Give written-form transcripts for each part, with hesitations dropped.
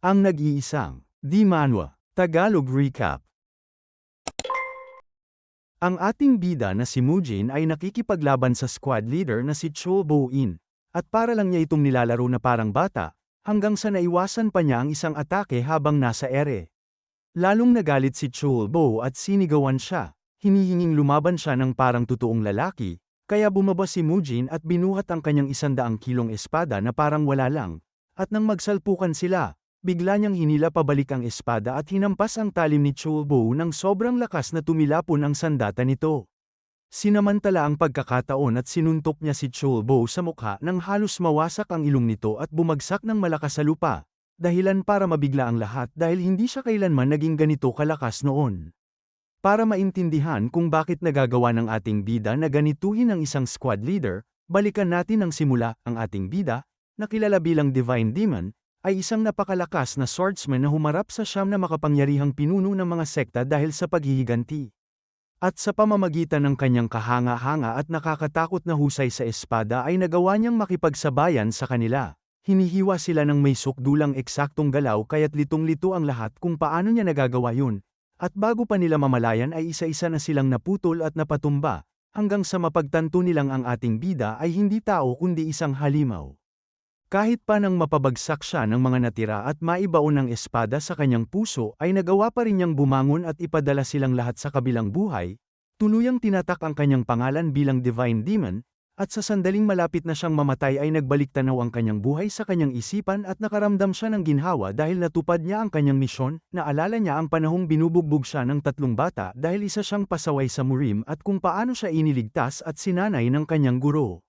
Ang nag-iisang Di Manhwa, Tagalog Recap. Ang ating bida na si Mujin ay nakikipaglaban sa squad leader na si Chul Bo-in, at para lang niya itong nilalaro na parang bata, hanggang sa naiwasan pa niya ang isang atake habang nasa ere. Lalong nagalit si Chul Bo at sinigawan siya, hinihinging lumaban siya ng parang totoong lalaki, kaya bumaba si Mujin at binuhat ang kanyang 100 kilong espada na parang wala lang, at nang magsalpukan sila, bigla niyang hinila pabalik ang espada at hinampas ang talim ni Chul Bo ng sobrang lakas na tumilapon ang sandata nito. Sinamantala ang pagkakataon at sinuntok niya si Chul Bo sa mukha nang halos mawasak ang ilong nito at bumagsak ng malakas sa lupa, dahilan para mabigla ang lahat dahil hindi siya kailanman naging ganito kalakas noon. Para maintindihan kung bakit nagagawa ng ating bida na ganituhin ang isang squad leader, balikan natin ang simula. Ang ating bida, na kilala bilang Divine Demon, ay isang napakalakas na swordsman na humarap sa siyam na makapangyarihang pinuno ng mga sekta dahil sa paghihiganti. At sa pamamagitan ng kanyang kahanga-hanga at nakakatakot na husay sa espada ay nagawa niyang makipagsabayan sa kanila. Hinihiwa sila ng may sukdulang eksaktong galaw kaya't litong-lito ang lahat kung paano niya nagagawa yun. At bago pa nila mamalayan ay isa-isa na silang naputol at napatumba, hanggang sa mapagtanto nilang ang ating bida ay hindi tao kundi isang halimaw. Kahit pa nang mapabagsak siya ng mga natira at maibaon ng espada sa kanyang puso ay nagawa pa rin niyang bumangon at ipadala silang lahat sa kabilang buhay, tuluyang tinatak ang kanyang pangalan bilang Divine Demon, at sa sandaling malapit na siyang mamatay ay nagbalik-tanaw ang kanyang buhay sa kanyang isipan at nakaramdam siya ng ginhawa dahil natupad niya ang kanyang misyon. Naalala niya ang panahong binubugbog siya ng 3 bata dahil isa siyang pasaway sa Murim at kung paano siya iniligtas at sinanay ng kanyang guro.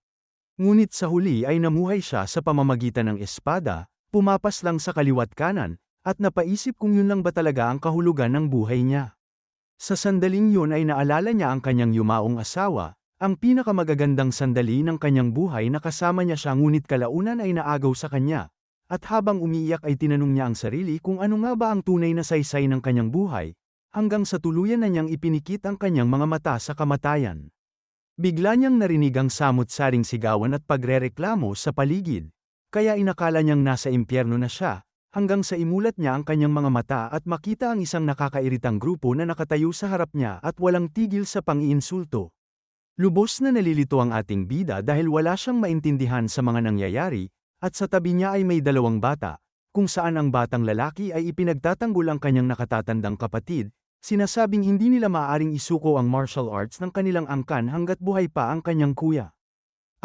Ngunit sa huli ay namuhay siya sa pamamagitan ng espada, pumapas lang sa kaliwat kanan, at napaisip kung yun lang ba talaga ang kahulugan ng buhay niya. Sa sandaling yun ay naalala niya ang kanyang yumaong asawa, ang pinakamagagandang sandali ng kanyang buhay na kasama niya siya ngunit kalaunan ay naagaw sa kanya, at habang umiiyak ay tinanong niya ang sarili kung ano nga ba ang tunay na saysay ng kanyang buhay, hanggang sa tuluyan na niyang ipinikit ang kanyang mga mata sa kamatayan. Bigla niyang narinig ang samut-saring sigawan at pagrereklamo sa paligid, kaya inakala niyang nasa impyerno na siya, hanggang sa imulat niya ang kanyang mga mata at makita ang isang nakakairitang grupo na nakatayo sa harap niya at walang tigil sa pang-iinsulto. Lubos na nalilito ang ating bida dahil wala siyang maintindihan sa mga nangyayari, at sa tabi niya ay may 2 bata, kung saan ang batang lalaki ay ipinagtatanggol ang kanyang nakatatandang kapatid. Sinasabing hindi nila maaaring isuko ang martial arts ng kanilang angkan hanggat buhay pa ang kanyang kuya.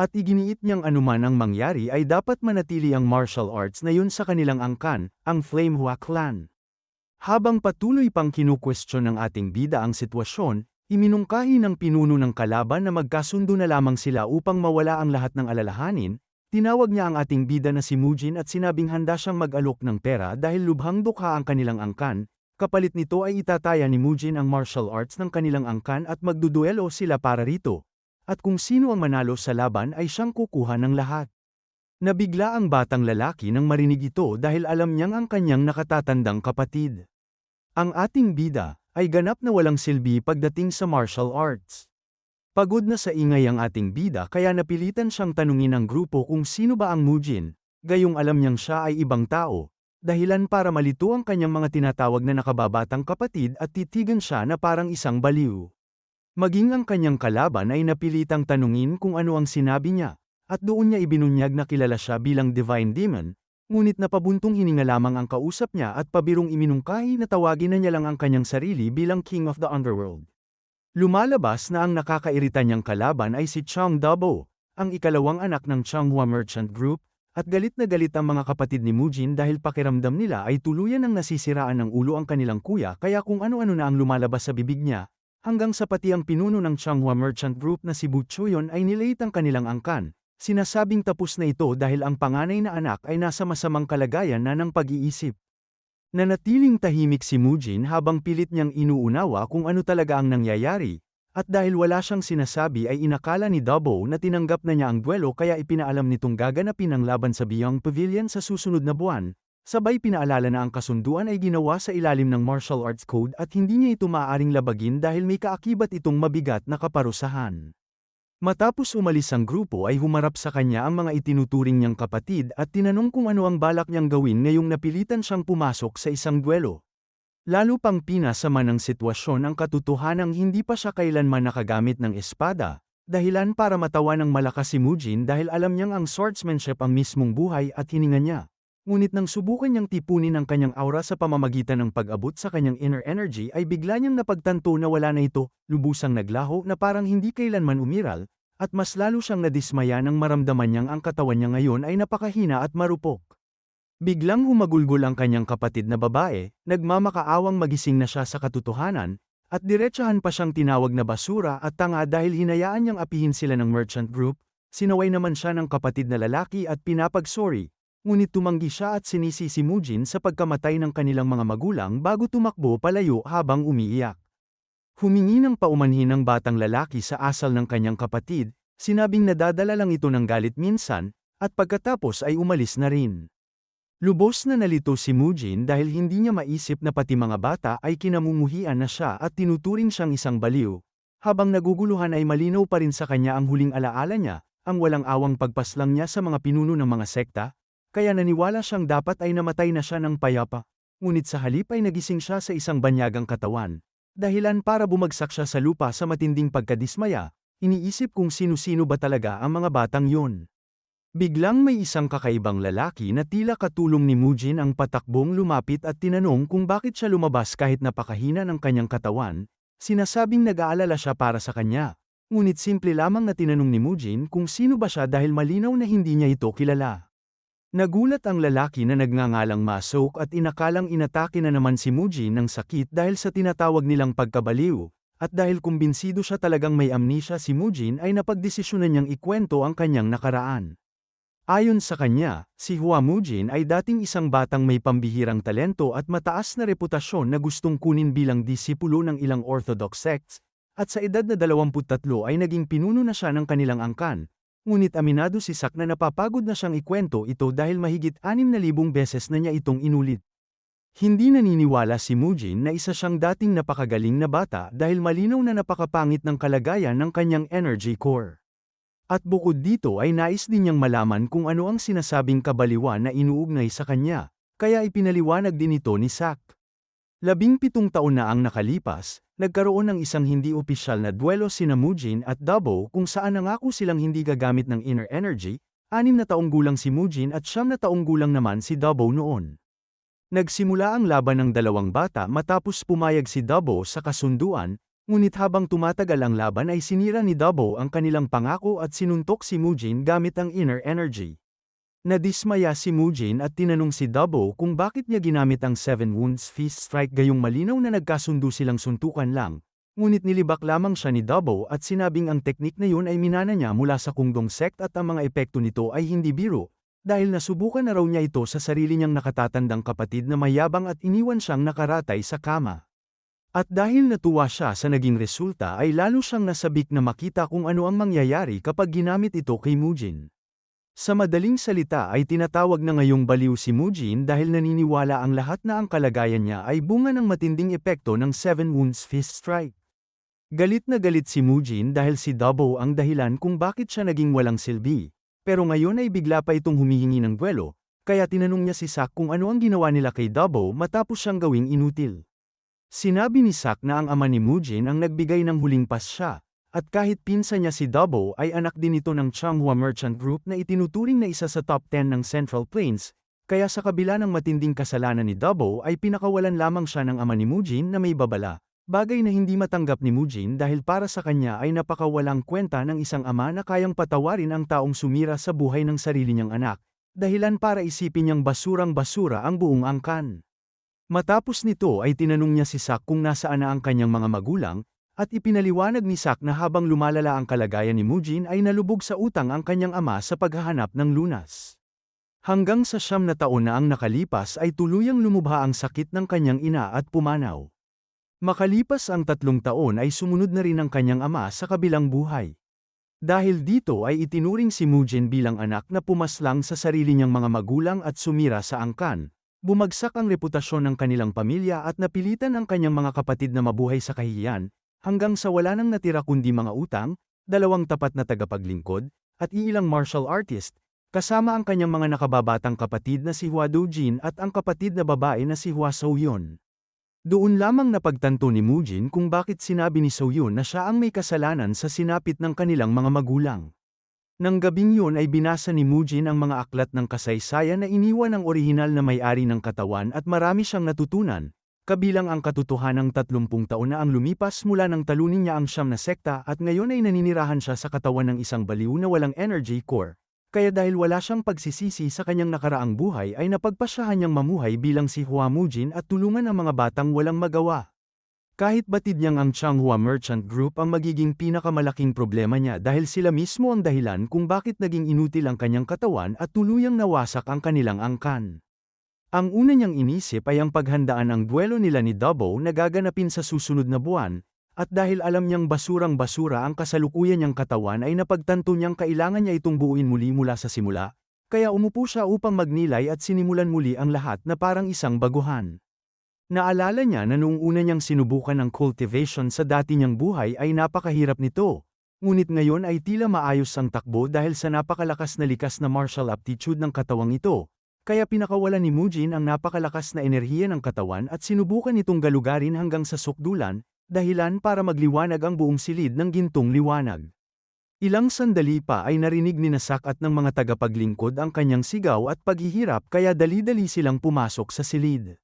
At iginiit niyang anuman ang mangyari ay dapat manatili ang martial arts na yun sa kanilang angkan, ang Flamehua Clan. Habang patuloy pang kinukwestiyon ng ating bida ang sitwasyon, iminungkahi ng pinuno ng kalaban na magkasundo na lamang sila upang mawala ang lahat ng alalahanin. Tinawag niya ang ating bida na si Mujin at sinabing handa siyang mag-alok ng pera dahil lubhang dukha ang kanilang angkan. Kapalit nito ay itataya ni Mujin ang martial arts ng kanilang angkan at magduduelo sila para rito. At kung sino ang manalo sa laban ay siyang kukuha ng lahat. Nabigla ang batang lalaki nang marinig ito dahil alam niyang ang kanyang nakatatandang kapatid. Ang ating bida ay ganap na walang silbi pagdating sa martial arts. Pagod na sa ingay ang ating bida kaya napilitan siyang tanungin ng grupo kung sino ba ang Mujin, gayong alam niyang siya ay ibang tao. Dahilan para malito ang kanyang mga tinatawag na nakababatang kapatid at titigan siya na parang isang baliw. Maging ang kanyang kalaban ay napilitang tanungin kung ano ang sinabi niya, at doon niya ibinunyag na kilala siya bilang Divine Demon, ngunit napabuntong hininga lamang ang kausap niya at pabirong iminungkahi na tawagin na niya lang ang kanyang sarili bilang King of the Underworld. Lumalabas na ang nakakairita niyang kalaban ay si Chang Dabo, ang ikalawang anak ng Changhua Merchant Group, at galit na galit ang mga kapatid ni Mujin dahil pakiramdam nila ay tuluyan ng nasisiraan ng ulo ang kanilang kuya kaya kung ano-ano na ang lumalabas sa bibig niya, hanggang sa pati ang pinuno ng Changhua Merchant Group na si Bu Chuyon ay nilate ang kanilang angkan. Sinasabing tapos na ito dahil ang panganay na anak ay nasa masamang kalagayan na ng pag-iisip. Nanatiling tahimik si Mujin habang pilit niyang inuunawa kung ano talaga ang nangyayari. At dahil wala siyang sinasabi ay inakala ni Dabo na tinanggap na niya ang duelo kaya ipinaalam nitong gaganapin ang laban sa Beyond Pavilion sa susunod na buwan, sabay pinaalala na ang kasunduan ay ginawa sa ilalim ng martial arts code at hindi niya ito maaaring labagin dahil may kaakibat itong mabigat na kaparusahan. Matapos umalis ang grupo ay humarap sa kanya ang mga itinuturing niyang kapatid at tinanong kung ano ang balak niyang gawin ngayong napilitan siyang pumasok sa isang duelo. Lalo pang pinasama ng sitwasyon ang katotohanang hindi pa siya kailanman nakagamit ng espada, dahilan para matawa ng malakas si Mujin dahil alam niyang ang swordsmanship ang mismong buhay at hininga niya. Ngunit nang subukan niyang tipunin ang kanyang aura sa pamamagitan ng pag-abot sa kanyang inner energy ay bigla niyang napagtanto na wala na ito, lubusang naglaho na parang hindi kailanman umiral, at mas lalo siyang nadismaya nang maramdaman niyang ang katawan niya ngayon ay napakahina at marupok. Biglang humagulgol ang kanyang kapatid na babae, nagmamakaawang magising na siya sa katotohanan, at diretsahan pa siyang tinawag na basura at tanga dahil hinayaan niyang apihin sila ng merchant group, sinaway naman siya ng kapatid na lalaki at pinapag-sorry, ngunit tumanggi siya at sinisi si Mujin sa pagkamatay ng kanilang mga magulang bago tumakbo palayo habang umiiyak. Humingi ng paumanhin ng batang lalaki sa asal ng kanyang kapatid, sinabing nadadala lang ito ng galit minsan, at pagkatapos ay umalis na rin. Lubos na nalito si Mujin dahil hindi niya maisip na pati mga bata ay kinamumuhian na siya at tinuturing siyang isang baliw. Habang naguguluhan ay malinaw pa rin sa kanya ang huling alaala niya, ang walang awang pagpaslang niya sa mga pinuno ng mga sekta, kaya naniwala siyang dapat ay namatay na siya ng payapa. Ngunit sa halip ay nagising siya sa isang banyagang katawan. Dahilan para bumagsak siya sa lupa sa matinding pagkadismaya, iniisip kung sino-sino ba talaga ang mga batang yun. Biglang may isang kakaibang lalaki na tila katulong ni Mujin ang patakbong lumapit at tinanong kung bakit siya lumabas kahit napakahina ng kanyang katawan, sinasabing nag-aalala siya para sa kanya. Ngunit simple lamang na tinanong ni Mujin kung sino ba siya dahil malinaw na hindi niya ito kilala. Nagulat ang lalaki na nagngangalang Masok at inakalang inatake na naman si Mujin ng sakit dahil sa tinatawag nilang pagkabaliw, at dahil kumbinsido siya talagang may amnesia si Mujin ay napagdesisyonan niyang ikwento ang kanyang nakaraan. Ayon sa kanya, si Hua Mujin ay dating isang batang may pambihirang talento at mataas na reputasyon na gustong kunin bilang disipulo ng ilang orthodox sects, at sa edad na 23 ay naging pinuno na siya ng kanilang angkan. Ngunit aminado si Sak na napapagod na siyang ikwento ito dahil mahigit 6,000 beses na niya itong inulit. Hindi naniniwala si Mujin na isa siyang dating napakagaling na bata dahil malinaw na napakapangit ng kalagayan ng kanyang energy core. At bukod dito ay nais din niyang malaman kung ano ang sinasabing kabaliwan na inuugnay sa kanya, kaya ipinaliwanag din ito ni Sak. 17 taon na ang nakalipas, nagkaroon ng isang hindi opisyal na duelo sina Mujin at Dabo kung saan nangako silang hindi gagamit ng inner energy, 6 na taong gulang si Mujin at 9 na taong gulang naman si Dabo noon. Nagsimula ang laban ng dalawang bata matapos pumayag si Dabo sa kasunduan, ngunit habang tumatagal ang laban ay sinira ni Dabo ang kanilang pangako at sinuntok si Mujin gamit ang inner energy. Nadismaya si Mujin at tinanong si Dabo kung bakit niya ginamit ang 7 Wounds Fist Strike gayong malinaw na nagkasundo silang suntukan lang, ngunit nilibak lamang siya ni Dabo at sinabing ang teknik na yun ay minana niya mula sa Kungdong sect at ang mga epekto nito ay hindi biro, dahil nasubukan na raw niya ito sa sarili niyang nakatatandang kapatid na mayabang at iniwan siyang nakaratay sa kama. At dahil natuwa siya sa naging resulta ay lalo siyang nasabik na makita kung ano ang mangyayari kapag ginamit ito kay Mujin. Sa madaling salita ay tinatawag na ngayong baliw si Mujin dahil naniniwala ang lahat na ang kalagayan niya ay bunga ng matinding epekto ng 7 Wounds Fist Strike. Galit na galit si Mujin dahil si Dabo ang dahilan kung bakit siya naging walang silbi, pero ngayon ay bigla pa itong humihingi ng duelo, kaya tinanong niya si Sak kung ano ang ginawa nila kay Dabo matapos siyang gawing inutil. Sinabi ni Sak na ang ama ni Mujin ang nagbigay ng huling pasya, at kahit pinsan niya si Dabo ay anak din ito ng Changhua Merchant Group na itinuturing na isa sa top 10 ng Central Plains, kaya sa kabila ng matinding kasalanan ni Dabo ay pinakawalan lamang siya ng ama ni Mujin na may babala, bagay na hindi matanggap ni Mujin dahil para sa kanya ay napakawalang kwenta ng isang ama na kayang patawarin ang taong sumira sa buhay ng sarili niyang anak, dahilan para isipin niyang basurang-basura ang buong angkan. Matapos nito ay tinanong niya si Sak kung nasaan na ang kanyang mga magulang, at ipinaliwanag ni Sak na habang lumalala ang kalagayan ni Mujin ay nalubog sa utang ang kanyang ama sa paghahanap ng lunas. Hanggang sa 9 na taon na ang nakalipas ay tuluyang lumubha ang sakit ng kanyang ina at pumanaw. Makalipas ang 3 taon ay sumunod na rin ang kanyang ama sa kabilang buhay. Dahil dito ay itinuring si Mujin bilang anak na pumaslang sa sarili niyang mga magulang at sumira sa angkan. Bumagsak ang reputasyon ng kanilang pamilya at napilitan ang kanyang mga kapatid na mabuhay sa kahihiyan, hanggang sa wala nang natira kundi mga utang, 2 tapat na tagapaglingkod, at iilang martial artist, kasama ang kanyang mga nakababatang kapatid na si Hua Dojin at ang kapatid na babae na si Hua Soyun. Doon lamang napagtanto ni Mujin kung bakit sinabi ni Soyun na siya ang may kasalanan sa sinapit ng kanilang mga magulang. Nang gabing yun ay binasa ni Mujin ang mga aklat ng kasaysayan na iniwan ng orihinal na may-ari ng katawan at marami siyang natutunan, kabilang ang katotohanang 30 taon na ang lumipas mula nang talunin niya ang siyam na sekta at ngayon ay naninirahan siya sa katawan ng isang baliw na walang energy core. Kaya dahil wala siyang pagsisisi sa kanyang nakaraang buhay ay napagpasyahan niyang mamuhay bilang si Hua Mujin at tulungan ang mga batang walang magawa. Kahit batid niyang ang Changhua Merchant Group ang magiging pinakamalaking problema niya dahil sila mismo ang dahilan kung bakit naging inutil ang kanyang katawan at tuluyang nawasak ang kanilang angkan. Ang una niyang inisip ay ang paghandaan ang duelo nila ni Double na gaganapin sa susunod na buwan, at dahil alam niyang basurang-basura ang kasalukuyan niyang katawan ay napagtanto niyang kailangan niya itong buuin muli mula sa simula, kaya umupo siya upang magnilay at sinimulan muli ang lahat na parang isang baguhan. Naalala niya na noong una niyang sinubukan ang cultivation sa dati niyang buhay ay napakahirap nito, ngunit ngayon ay tila maayos ang takbo dahil sa napakalakas na likas na martial aptitude ng katawang ito, kaya pinakawalan ni Mujin ang napakalakas na enerhiya ng katawan at sinubukan itong galugarin hanggang sa sukdulan, dahilan para magliwanag ang buong silid ng gintong liwanag. Ilang sandali pa ay narinig ni Nasak at ng mga tagapaglingkod ang kanyang sigaw at paghihirap kaya dali-dali silang pumasok sa silid.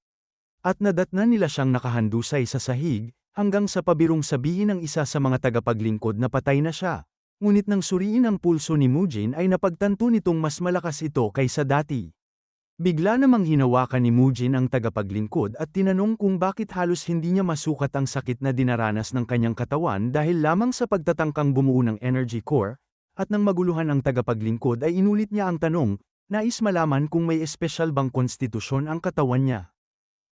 At nadatnan nila siyang nakahandusay sa sahig, hanggang sa pabirong sabihin ng isa sa mga tagapaglingkod na patay na siya. Ngunit nang suriin ang pulso ni Mujin ay napagtanto nitong mas malakas ito kaysa dati. Bigla namang hinawakan ni Mujin ang tagapaglingkod at tinanong kung bakit halos hindi niya masukat ang sakit na dinaranas ng kanyang katawan dahil lamang sa pagtatangkang bumuo ng energy core, at nang maguluhan ang tagapaglingkod ay inulit niya ang tanong, nais malaman kung may espesyal bang konstitusyon ang katawan niya.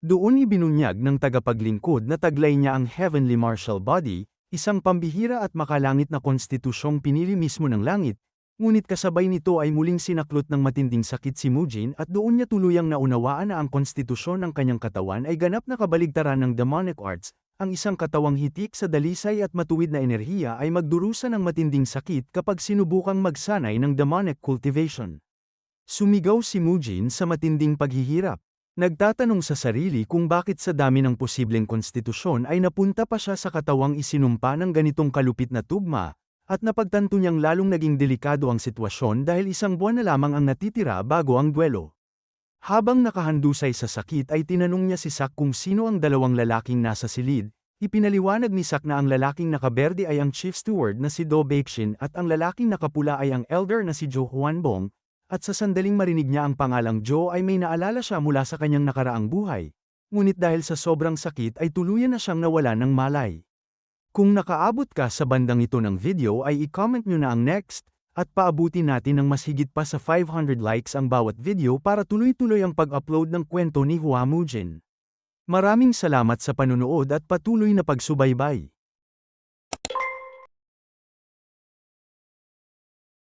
Doon ibinunyag ng tagapaglingkod na taglay niya ang Heavenly Martial Body, isang pambihira at makalangit na konstitusyong pinili mismo ng langit, ngunit kasabay nito ay muling sinaklot ng matinding sakit si Mujin at doon niya tuluyang naunawaan na ang konstitusyon ng kanyang katawan ay ganap na kabaligtaran ng demonic arts, ang isang katawang hitik sa dalisay at matuwid na enerhiya ay magdurusa ng matinding sakit kapag sinubukang magsanay ng demonic cultivation. Sumigaw si Mujin sa matinding paghihirap. Nagtatanong sa sarili kung bakit sa dami ng posibleng konstitusyon ay napunta pa siya sa katawang isinumpa ng ganitong kalupit na tugma, at napagtanto niyang lalong naging delikado ang sitwasyon dahil isang buwan na lamang ang natitira bago ang duelo. Habang nakahandusay sa sakit ay tinanong niya si Sak kung sino ang dalawang lalaking nasa silid, ipinaliwanag ni Sak na ang lalaking nakaberde ay ang chief steward na si Do Baeksin at ang lalaking nakapula ay ang elder na si Jo Hwanbong. At sa sandaling marinig niya ang pangalang Joe ay may naalala siya mula sa kanyang nakaraang buhay. Ngunit dahil sa sobrang sakit ay tuluyan na siyang nawala ng malay. Kung nakaabot ka sa bandang ito ng video ay i-comment nyo na ang next, at paabutin natin ng mas higit pa sa 500 likes ang bawat video para tuloy-tuloy ang pag-upload ng kwento ni Hua Mujin. Maraming salamat sa panunood at patuloy na pagsubaybay.